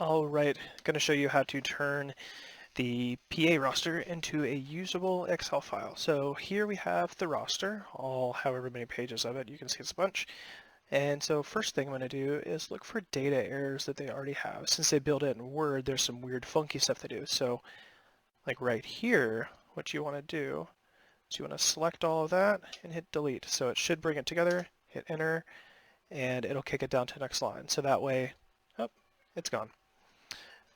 All right, going to show you how to turn the PA roster into a usable Excel file. So here we have the roster, all however many pages of it. You can see it's a bunch. And so first thing I'm going to do is look for data errors that they already have. Since they built it in Word, there's some weird funky stuff they do. So like right here, what you want to do is you want to select all of that and hit delete. So it should bring it together, hit enter, and it'll kick it down to the next line. So that way, oh, it's gone.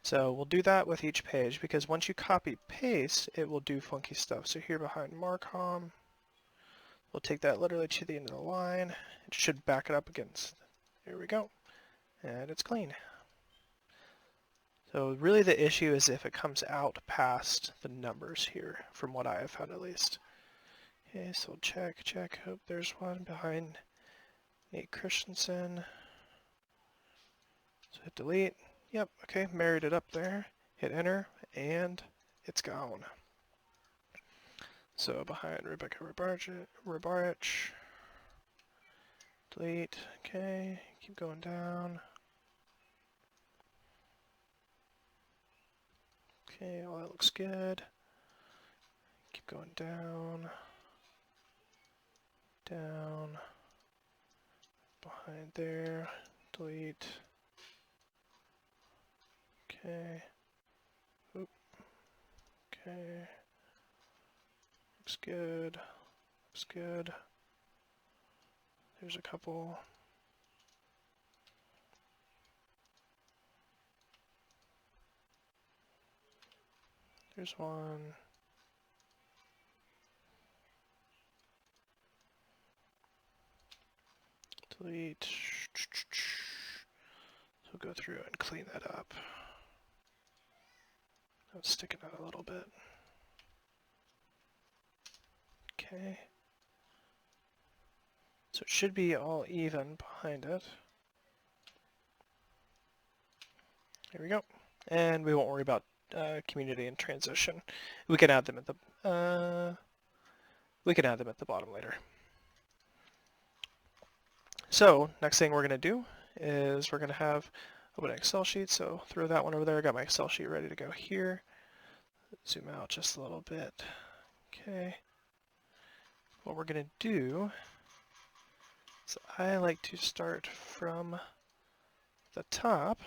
So we'll do that with each page because once you copy paste, it will do funky stuff. So here behind Marcom, we'll take that literally to the end of the line. It should back it up against, there we go, and it's clean. So really the issue is if it comes out past the numbers here, from what I have found at least. Okay, so check, oh, there's one behind Nate Christensen. So hit delete. Yep, okay, married it up there. Hit enter, and it's gone. So behind Rebecca Rabarich, delete, okay, keep going down. Okay, all that looks good. Keep going down, down, behind there, delete, okay, oop, okay, looks good, looks good. There's a couple. There's one. Delete. So go through and clean that up. That's sticking out a little bit. Okay. So it should be all even behind it. There we go. And we won't worry about community and transition. We can add them at the bottom later. So next thing we're going to do is we're going to have open an Excel sheet. So throw that one over there. I got my Excel sheet ready to go here. Zoom out just a little bit. Okay. What we're going to do is I like to start from the top,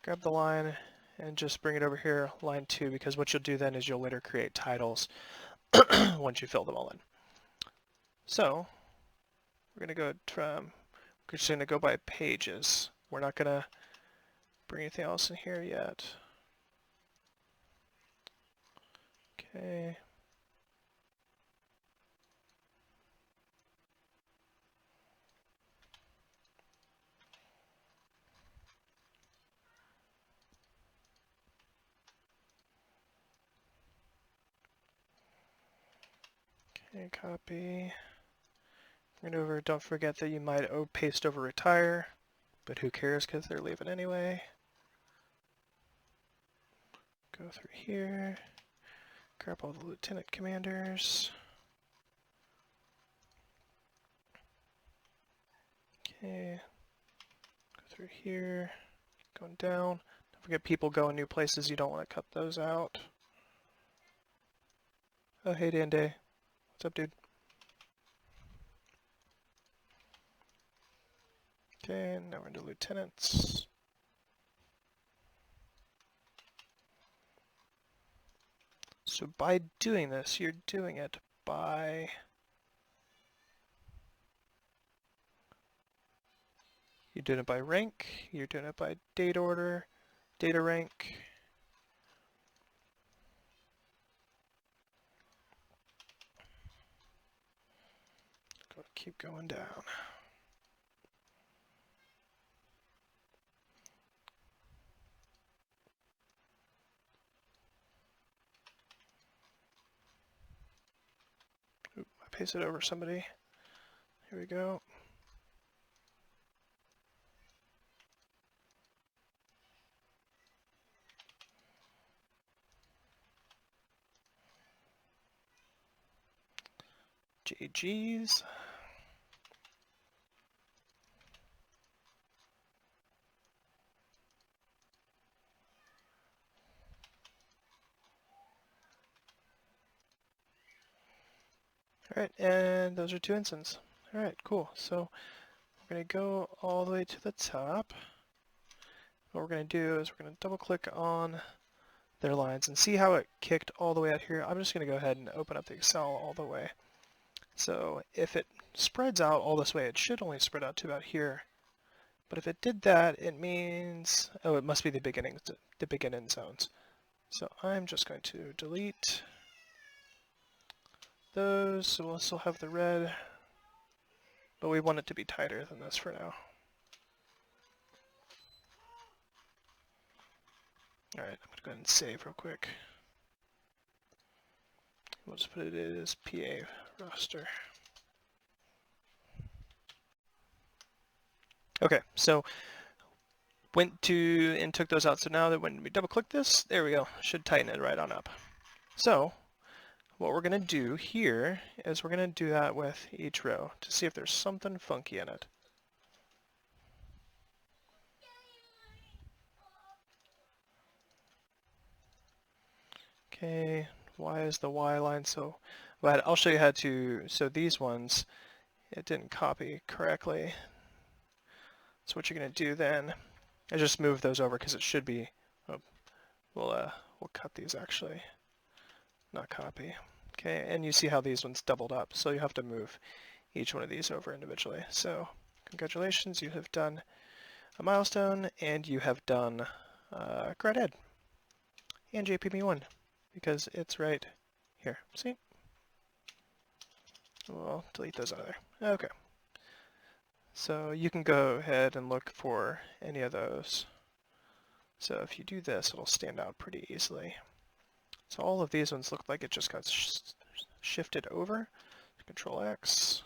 grab the line, and just bring it over here, line 2, because what you'll do then is you'll later create titles once you fill them all in. So we're going to go from, we're just going to go by pages. We're not going to bring anything else in here yet. Okay. Okay, copy. Right over, don't forget that you might paste over retire, but who cares because they're leaving anyway. Go through here, grab all the lieutenant commanders. Okay, go through here, going down. Don't forget people going new places, you don't want to cut those out. Oh, hey Dande. What's up, dude? Okay, now we're into lieutenants. So by doing this, you're doing it by rank, you're doing it by date order, data rank. Keep going down. Oop, I pasted over somebody. Here we go. JG's. All right, and those are two ensigns. All right, cool. So we're going to go all the way to the top. What we're going to do is we're going to double click on their lines and see how it kicked all the way out here. I'm just going to go ahead and open up the Excel all the way. So if it spreads out all this way, it should only spread out to about here. But if it did that, it means, oh, it must be the beginning zones. So I'm just going to delete those, so we'll still have the red, but we want it to be tighter than this for now. All right, I'm going to go ahead and save real quick. We'll just put it as PA roster. Okay, so went to and took those out. So now that when we double click this, there we go, should tighten it right on up. So what we're going to do here is we're going to do that with each row to see if there's something funky in it. Okay, why is the Y line so bad? I'll show you how to, so these ones, it didn't copy correctly. So what you're going to do then is just move those over because it should be, oh, we'll cut these actually, not copy. Okay, and you see how these ones doubled up, so you have to move each one of these over individually. So congratulations, you have done a milestone and you have done grad ed and JPME1 because it's right here. See? We'll delete those out of there. Okay. So you can go ahead and look for any of those. So if you do this, it'll stand out pretty easily. So all of these ones look like it just got shifted over. Control X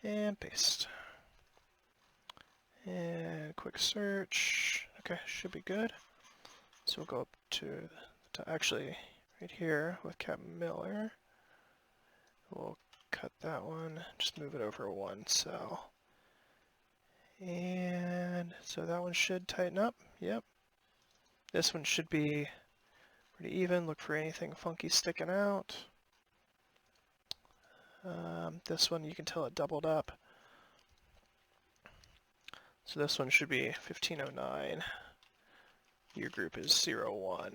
and paste. And quick search. Okay, should be good. So we'll go up to actually right here with Captain Miller. We'll cut that one, just move it over one cell. And so that one should tighten up. Yep. This one should be pretty even. Look for anything funky sticking out. This one, you can tell it doubled up. So this one should be 1509. Your group is 01.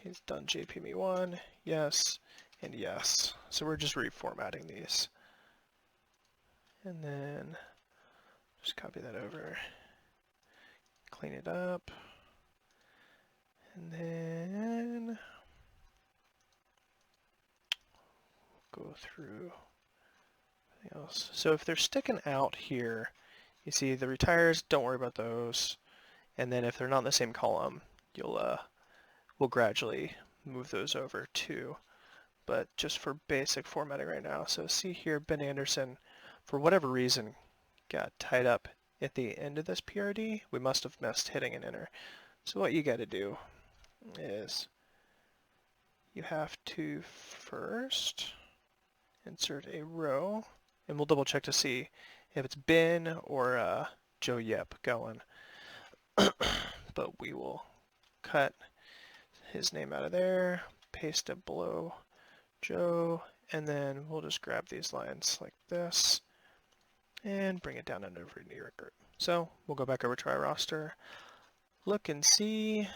He's done JPME1, yes, and yes. So we're just reformatting these. And then just copy that over, clean it up, and then go through everything else. So if they're sticking out here, you see the retires, don't worry about those. And then if they're not in the same column, we'll gradually move those over too. But just for basic formatting right now, so see here, Ben Anderson, for whatever reason, got tied up at the end of this PRD. We must have missed hitting an enter. So what you got to do is you have to first insert a row, and we'll double check to see if it's Ben or Joe Yep going. But we will cut his name out of there, paste it below Joe, and then we'll just grab these lines like this and bring it down and over to your group. So we'll go back over to our roster, look and see.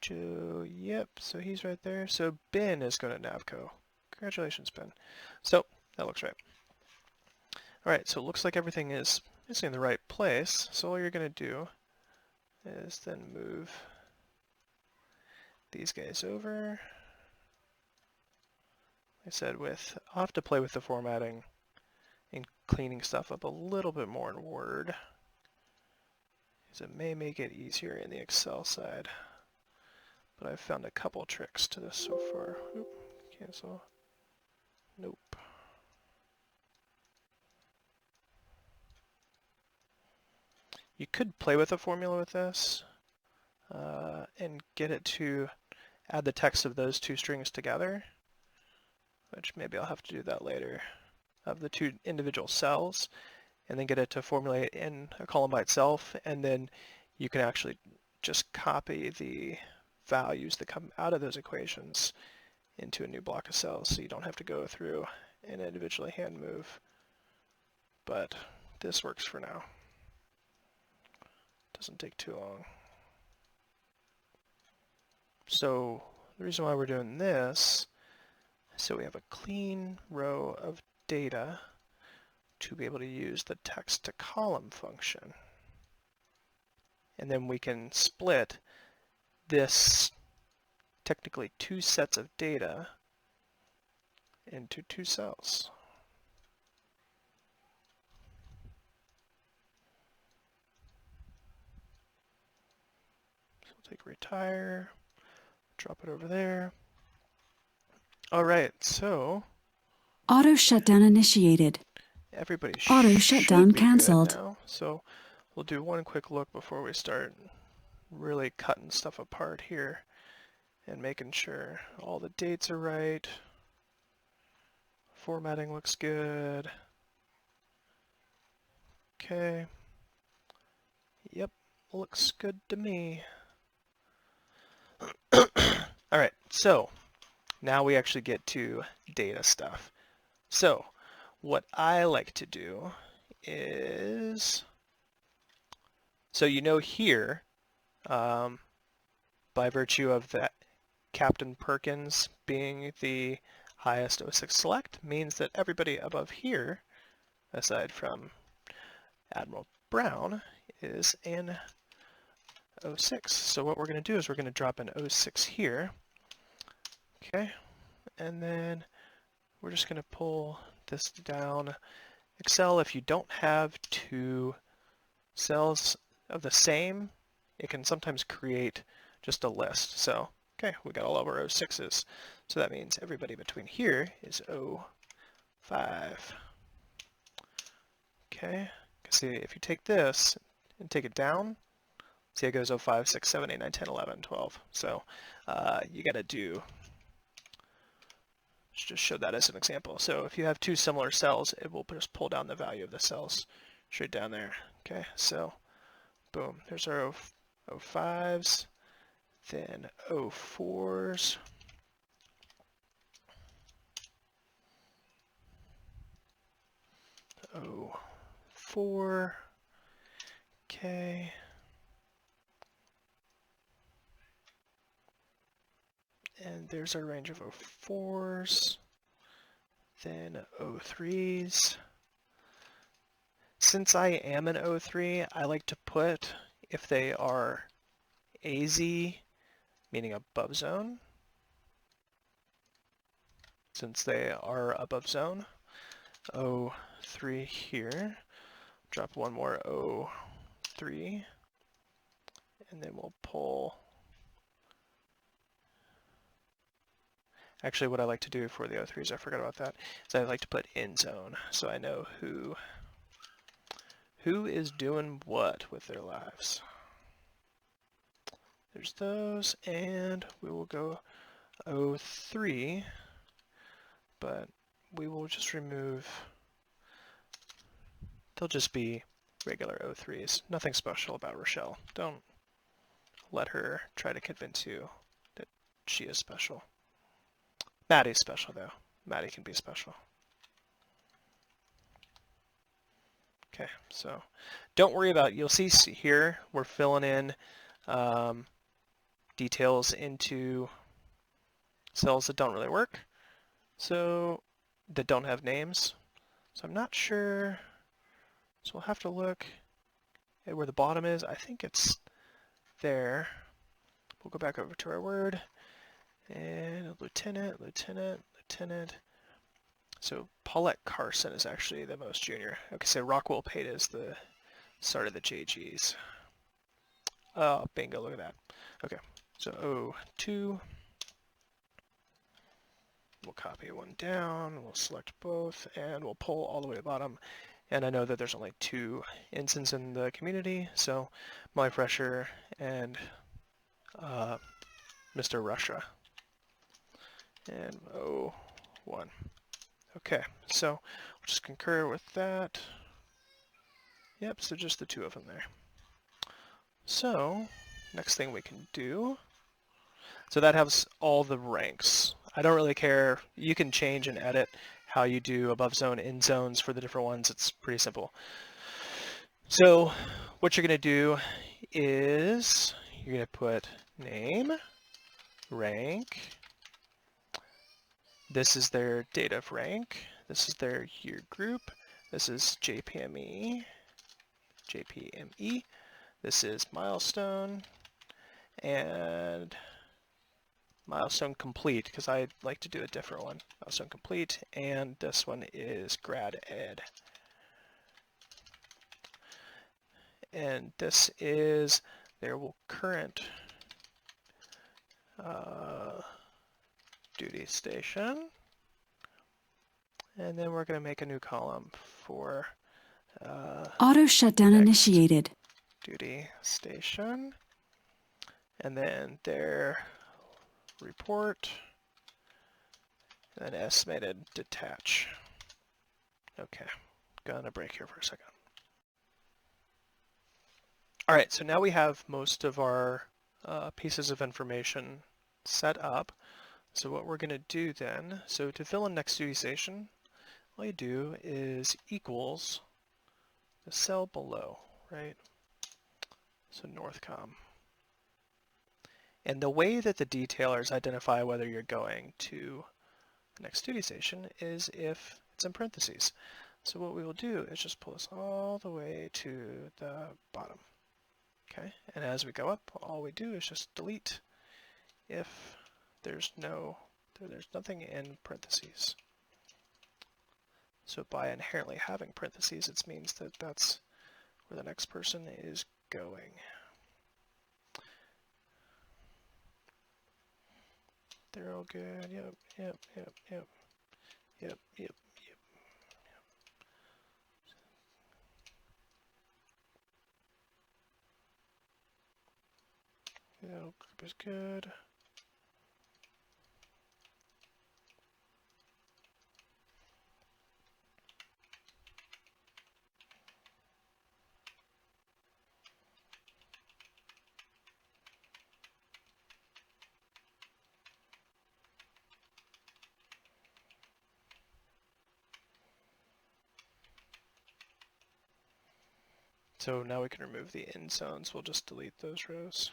Joe, yep, so he's right there. So Ben is going to Navco. Congratulations, Ben. So that looks right. All right, so it looks like everything is in the right place. So all you're going to do is then move these guys over. Like I said, I'll have to play with the formatting and cleaning stuff up a little bit more in Word, because it may make it easier in the Excel side. But I've found a couple tricks to this so far. Oop, cancel. Nope. You could play with a formula with this and get it to add the text of those two strings together, which maybe I'll have to do that later, of the two individual cells, and then get it to formulate in a column by itself, and then you can actually just copy the values that come out of those equations into a new block of cells, so you don't have to go through and individually hand move. But this works for now. Doesn't take too long. So the reason why we're doing this, so we have a clean row of data to be able to use the text to column function. And then we can split this technically two sets of data into two cells. So we'll take retire, drop it over there. All right, so Auto shutdown initiated. everybody Auto should shutdown be canceled. good now. So we'll do one quick look before we start really cutting stuff apart here and making sure all the dates are right. Formatting looks good. Okay. Yep, looks good to me. All right, so now we actually get to data stuff. So what I like to do is, so you know here, by virtue of that Captain Perkins being the highest 06 select, means that everybody above here, aside from Admiral Brown, is in 06. So what we're going to do is we're going to drop in 06 here. Okay, and then we're just going to pull this down. Excel, if you don't have two cells of the same, it can sometimes create just a list. So, okay, we got all of our 06s. So that means everybody between here is 05. Okay, see, if you take this and take it down, see it goes 05, 6, 7, 8, 9, 10, 11, 12. So you got to do, just show that as an example. So if you have two similar cells, it will just pull down the value of the cells straight down there. Okay, so boom, there's our 05s, then 04s, '04, okay, and there's our range of 04s, then 03s. Since I am an 03, I like to put, if they are AZ, meaning above zone, since they are above zone, 03 here, drop one more 03, and then we'll pull. Actually, what I like to do for the 03s, I forgot about that, is I like to put in zone, so I know who is doing what with their lives. There's those, and we will go 03, but we will just remove, they'll just be regular 03s. Nothing special about Rochelle. Don't let her try to convince you that she is special. Maddie's special, though. Maddie can be special. Okay, so don't worry about, you'll see here, we're filling in details into cells that don't really work, so that don't have names. So I'm not sure, so we'll have to look at where the bottom is. I think it's there. We'll go back over to our Word, and Lieutenant, Lieutenant, Lieutenant. So Paulette Carson is actually the most junior. Okay, so Rockwell Pate is the start of the JGs. Oh, bingo, look at that. Okay, so 02. We'll copy one down, we'll select both, and we'll pull all the way to the bottom. And I know that there's only two ensigns in the community, so Molly Fresher and Mr. Russia. And 01. Okay, so we'll just concur with that. Yep, so just the two of them there. So, next thing we can do, so that has all the ranks. I don't really care. You can change and edit how you do above zone, in zones for the different ones. It's pretty simple. So what you're going to do is you're going to put name, rank. This is their date of rank. This is their year group. This is JPME. This is milestone and milestone complete, because I like to do a different one. Milestone complete, and this one is grad ed. And this is their current duty station. And then we're going to make a new column for Auto shutdown next initiated. duty station. And then their report, and then estimated detach. Okay, gonna break here for a second. All right, so now we have most of our pieces of information set up. So what we're gonna do then, so to fill in next duty station, all you do is equals the cell below, right? So Northcom. And the way that the detailers identify whether you're going to the next duty station is if it's in parentheses. So what we will do is just pull this all the way to the bottom. Okay, and as we go up, all we do is just delete if there's nothing in parentheses. So by inherently having parentheses, it means that that's where the next person is going. They're all good. Yep. Group is good. So now we can remove the in zones. We'll just delete those rows.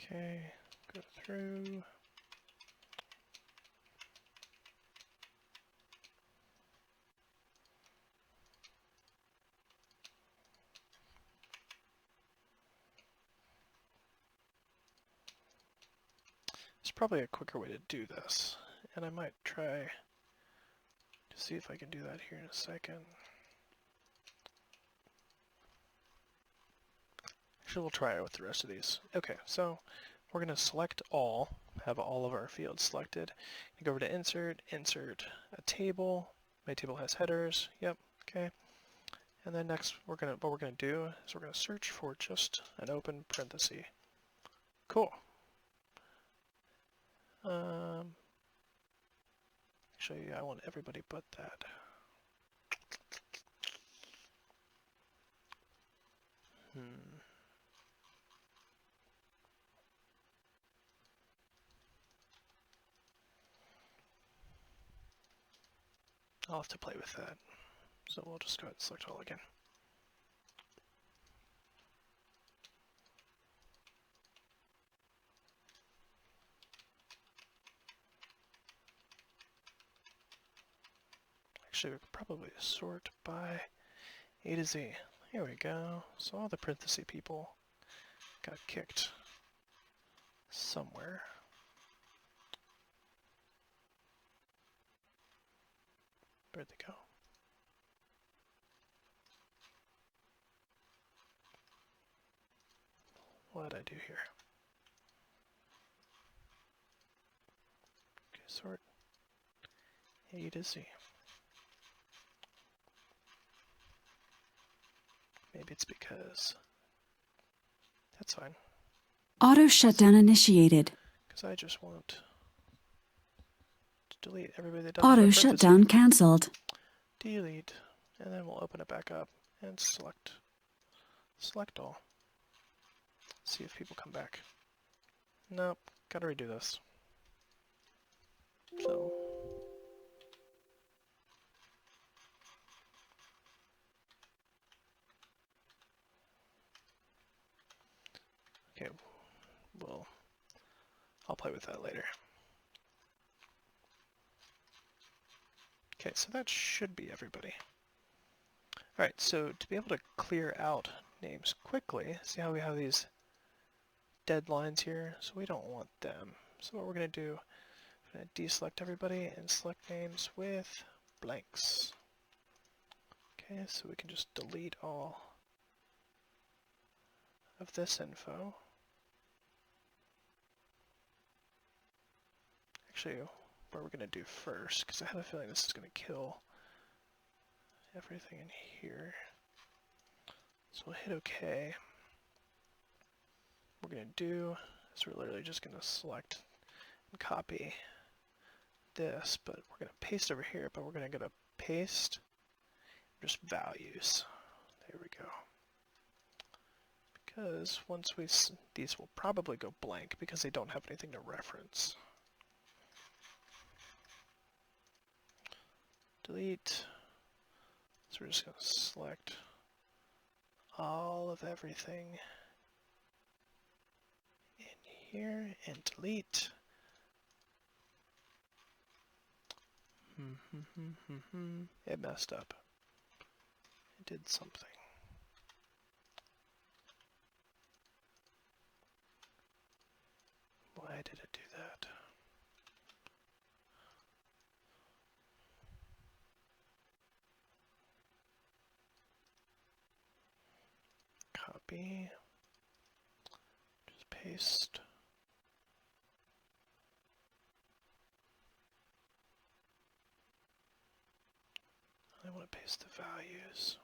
Okay, go through. There's probably a quicker way to do this, and I might try to see if I can do that here in a second. Actually, we'll try it with the rest of these. Okay, so we're going to select all, have all of our fields selected. You go over to insert, insert a table. My table has headers. Yep, okay. And then next, what we're going to do is we're going to search for just an open parenthesis. Cool. Actually, I want everybody but that. I'll have to play with that. So we'll just go ahead and select all again. Actually, we could probably sort by A to Z. Here we go. So all the parenthesis people got kicked somewhere. Where'd they go? What did I do here? Okay, sort A to Z. Maybe it's because... That's fine. Auto shutdown initiated. Because I just want to delete everybody that doesn't have Auto a shutdown cancelled. Delete. And then we'll open it back up and select all. See if people come back. Nope, gotta redo this. So okay, well, I'll play with that later. Okay, so that should be everybody. Alright, so to be able to clear out names quickly, see how we have these dead lines here? So we don't want them. So what we're going to do, we're going to deselect everybody and select names with blanks. Okay, so we can just delete all of this info. Actually, what we're going to do first, because I have a feeling this is going to kill everything in here. So we'll hit OK. What we're going to do is we're literally just going to select and copy this, but we're going to paste over here, but we're going to go to paste just values. There we go. Because once these will probably go blank because they don't have anything to reference. Delete. So we're just going to select all of everything in here and delete. It messed up. It did something. Why did it do that? Copy. Just paste. I want to paste the values.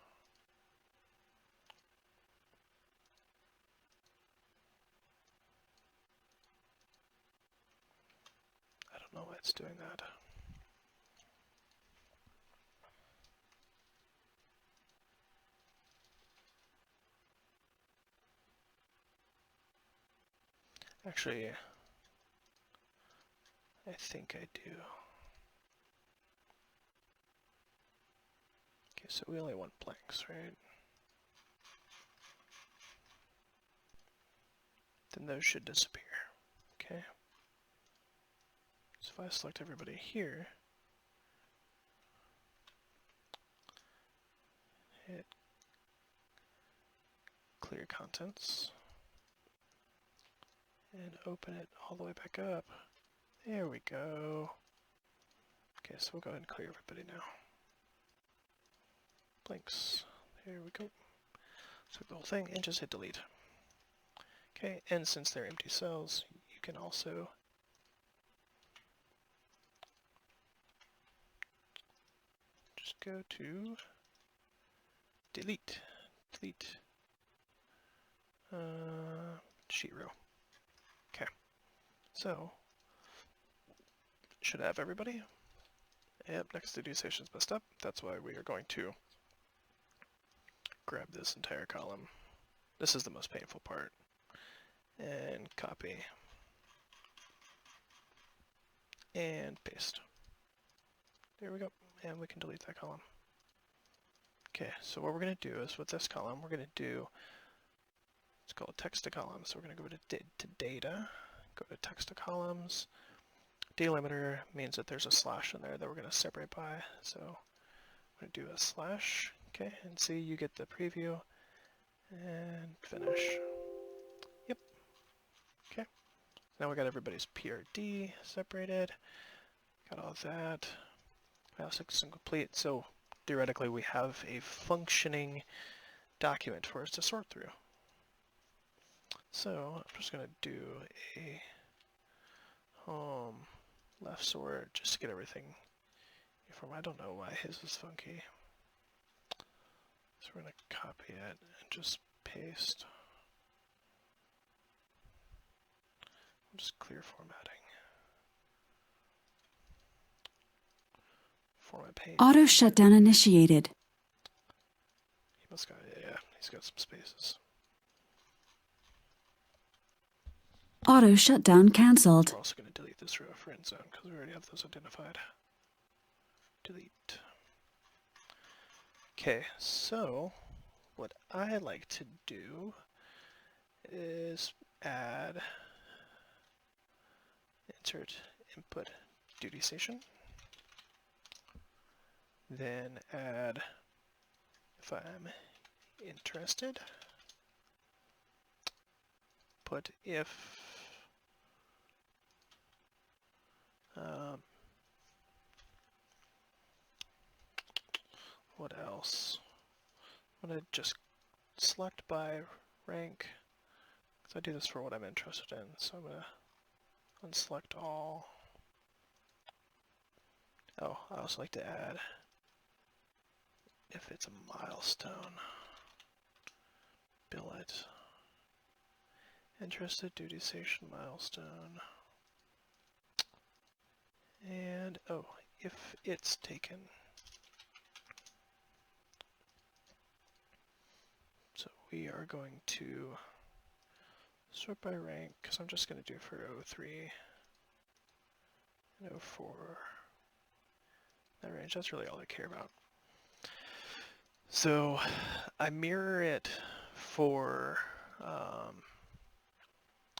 I don't know why it's doing that. Actually, I think I do. Okay, so we only want blanks, right? Then those should disappear. Okay. So if I select everybody here, hit clear contents, and open it all the way back up. There we go. Okay, so we'll go ahead and clear everybody now. Blanks. There we go. Select the whole thing and just hit delete. Okay, and since they're empty cells, you can also just go to delete. Sheet row. Okay, so should I have everybody? Yep, next to do stations messed up. That's why we are going to grab this entire column This is the most painful part. And copy. And paste. There we go. And we can delete that column. Okay, so what we're going to do is with this column, we're going to do, it's called text to columns. So we're going to go to data, go to text to columns. Delimiter means that there's a slash in there that we're going to separate by. So I'm going to do a slash, okay, and see you get the preview and finish. Yep. Okay. Now we got everybody's PRD separated. Got all that. File6 is complete. So theoretically we have a functioning document for us to sort through. So I'm just going to do a home left sort just to get everything uniform. I don't know why his is funky. So we're going to copy it and just paste. Just clear formatting. Format page. Auto shutdown initiated. He must got, yeah, he's got some spaces. Auto shutdown canceled. We're also going to delete this row for end zone because we already have those identified. Delete. Okay, so what I like to do is add insert input duty station, then add if I'm interested, put if what else? I'm going to just select by rank, because I do this for what I'm interested in, so I'm going to unselect all. Oh, I also like to add if it's a milestone, billet, interested, duty station, milestone, and oh, if it's taken. So we are going to sort by rank, because I'm just going to do for 03 and 04. That range, that's really all I care about. So I mirror it for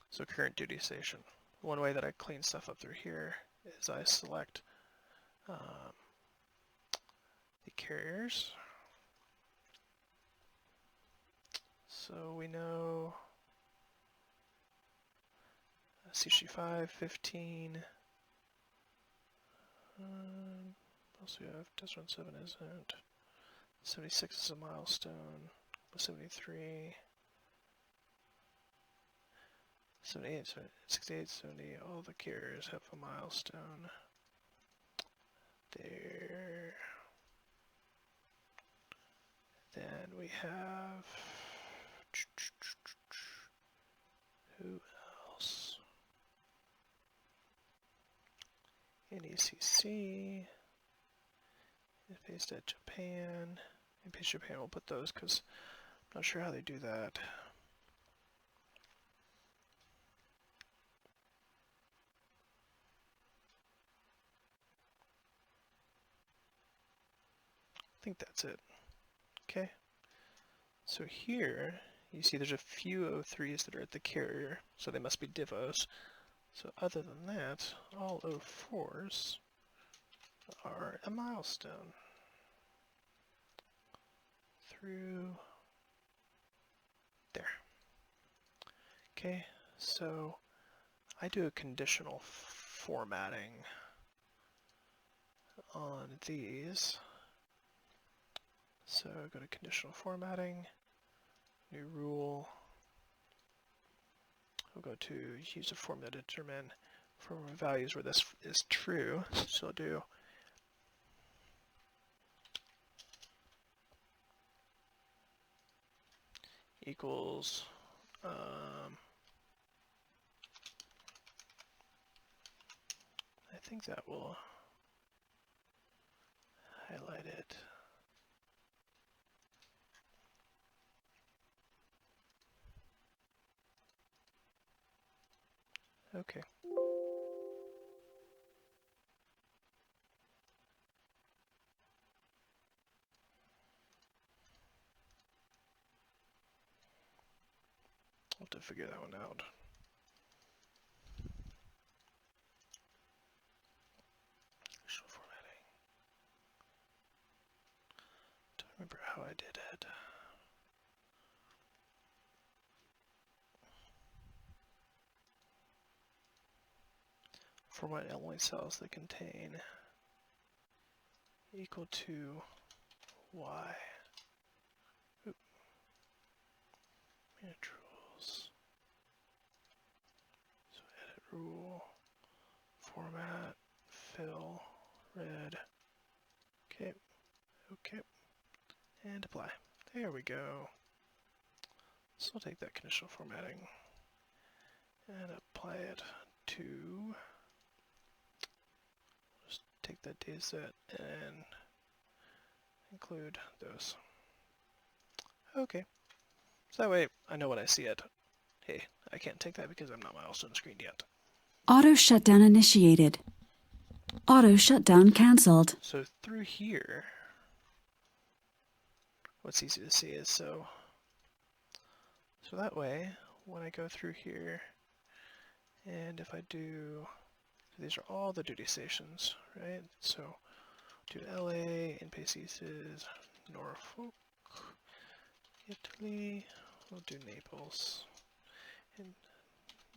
so current duty station. One way that I clean stuff up through here is I select the carriers. So we know CC5, 15. Also we have Test Run 7 isn't. 76 is a milestone. 73. 78, 68, 70, all the carriers have a milestone. There. Then we have, who else? NECC, paste at Japan, and paste Japan, we'll put those because I'm not sure how they do that. I think that's it. Okay. So here, you see there's a few 03s that are at the carrier, so they must be divos. So other than that, all 04s are a milestone. Through there. Okay, so I do a conditional formatting on these. So go to conditional formatting, new rule. We'll go to use a formula to determine for values where this is true. So I'll do equals I think that will highlight it. Okay. I'll have to figure that one out. Visual formatting. Don't remember how I did it. Format only cells that contain equal to y. Oop. Manage rules. So edit rule, format, fill, red. Okay, okay, and apply. There we go. So I'll take that conditional formatting and apply it to, just take that data set and include those. Okay, so that way I know what I see it. Hey, I can't take that because I'm not milestone screened yet. Auto shutdown initiated. Auto shutdown cancelled. So through here, what's easy to see is so that way, when I go through here, and if I do, these are all the duty stations, right? So do LA, in Paces, Norfolk, Italy, we'll do Naples, and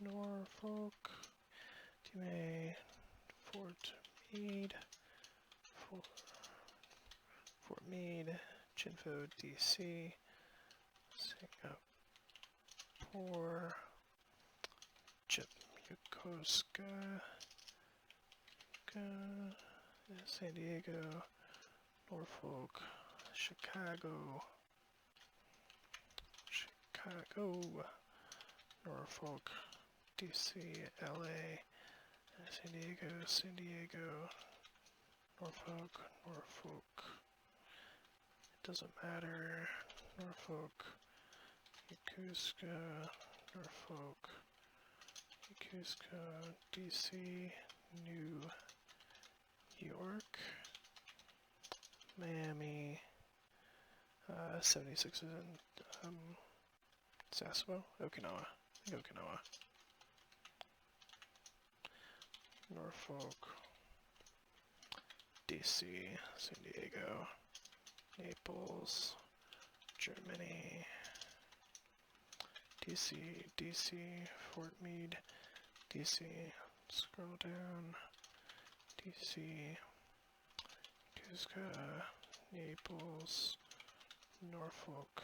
Norfolk, Timay, Fort Meade, Fort Meade, Chinfo, DC, Singapore, Yokosuka, San Diego, Norfolk, Chicago, Norfolk, DC, LA, San Diego, Norfolk, it doesn't matter, Norfolk, Yokosuka, Norfolk, Yokosuka, DC, New York, Miami, 76 is in Sasebo, Okinawa, I think Okinawa, Norfolk, DC, San Diego, Naples, Germany, DC, Fort Meade, DC, scroll down, DC, Yokosuka, Naples, Norfolk,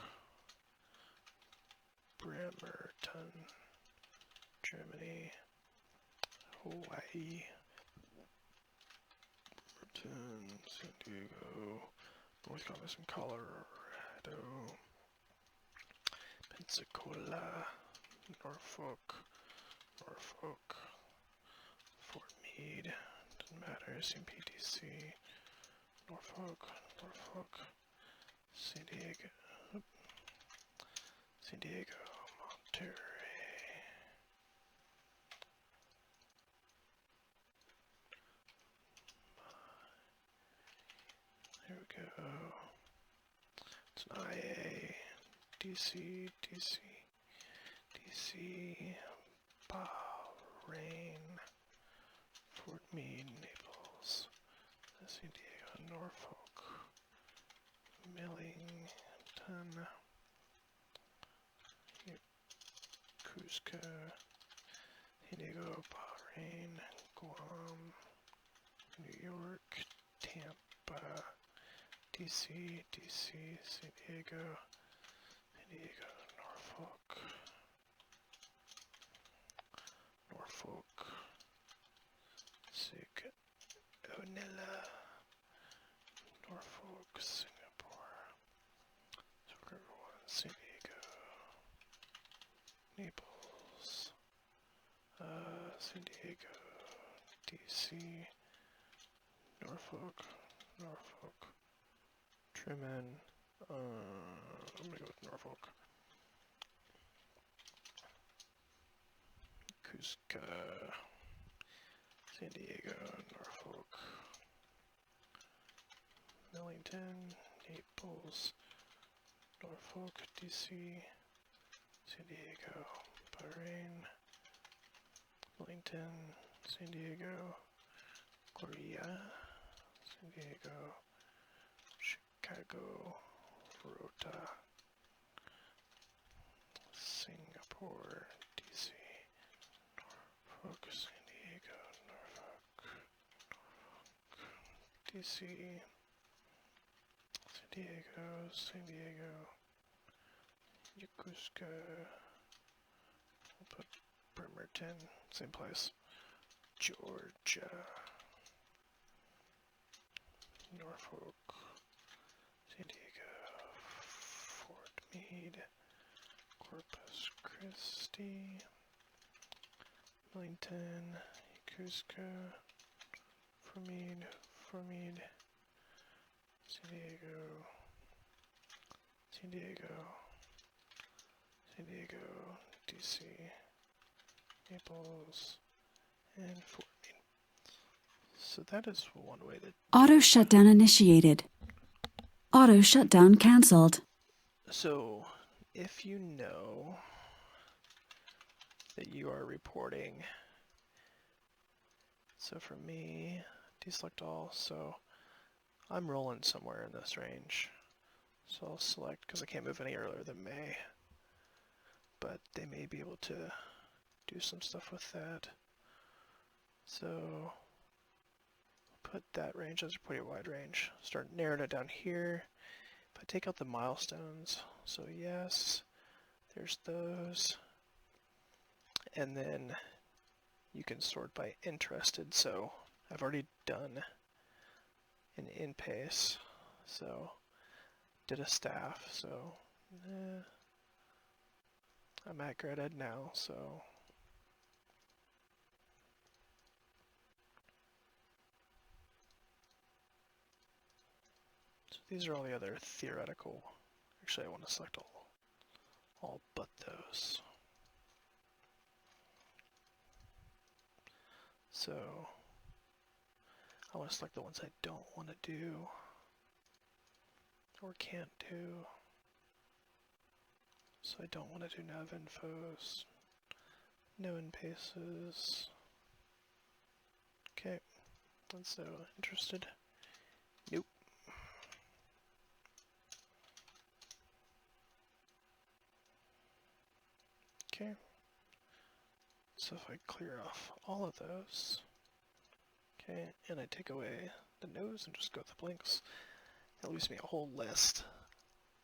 Bremerton, Germany, Hawaii, Bremerton, San Diego, North Carolina, Colorado, Pensacola, Norfolk, Fort Meade, doesn't matter, CPDC, Norfolk, San Diego, Monterey. There we go. It's an IA, DC, Bahrain, Fort Meade, Naples, San Diego, Norfolk, Millington, Yokosuka, San Diego, Bahrain, Guam, New York, Tampa, DC, San Diego, Norfolk, Onilla, Norfolk, Singapore, so we're going to San Diego, Naples, San Diego, DC, Norfolk, Truman, I'm gonna go with Norfolk, Yokosuka, San Diego, Norfolk, Millington, Naples, Norfolk, DC, San Diego, Bahrain, Millington, San Diego, Korea, San Diego, Chicago, Rota, Singapore, DC, Norfolk, San Diego, Norfolk, DC, San Diego, Yokosuka, we'll put Bremerton, same place, Georgia, Norfolk, San Diego, Fort Meade, Corpus Christi, Millington, Yokosuka, Fort Meade, San Diego, DC, Naples, and Fort Meade. So that is one way that... Auto shutdown initiated. Auto shutdown cancelled. So if you know that you are reporting, so for me, deselect all, so I'm rolling somewhere in this range. So I'll select, because I can't move any earlier than May, but they may be able to do some stuff with that. So put that range as a pretty wide range. Start narrowing it down here. If I take out the milestones, so yes, there's those. And then you can sort by interested. So I've already done an in-pace, so did a staff, so I'm at grad ed now, so these are all the other theoretical. Actually, I want to select all but those. So I want to select the ones I don't want to do or can't do. So I don't want to do nav infos, no in-paces. Okay, and so interested. Nope. Okay. So if I clear off all of those, okay, and I take away the nose and just go with the blinks, that leaves me a whole list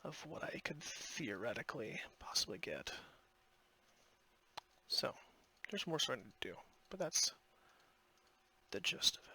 of what I could theoretically possibly get. So there's more starting to do, but that's the gist of